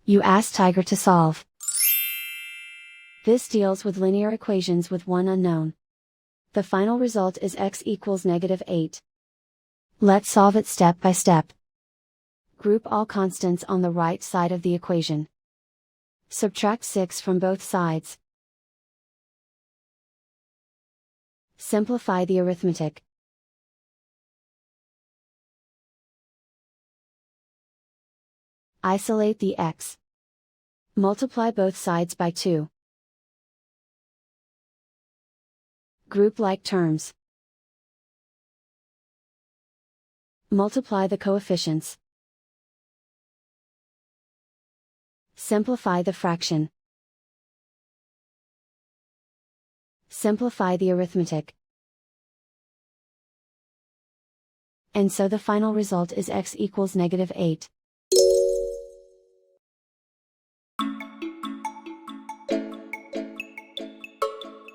You ask Tiger to solve. This deals with linear equations with one unknown. The final result is x equals -8. Let's solve it step by step. Group all constants on the right side of the equation. Subtract 6 from both sides. Simplify the arithmetic. Isolate the x. Multiply both sides by 2. Group like terms. Multiply the coefficients. Simplify the fraction. Simplify the arithmetic. And so the final result is x equals -8.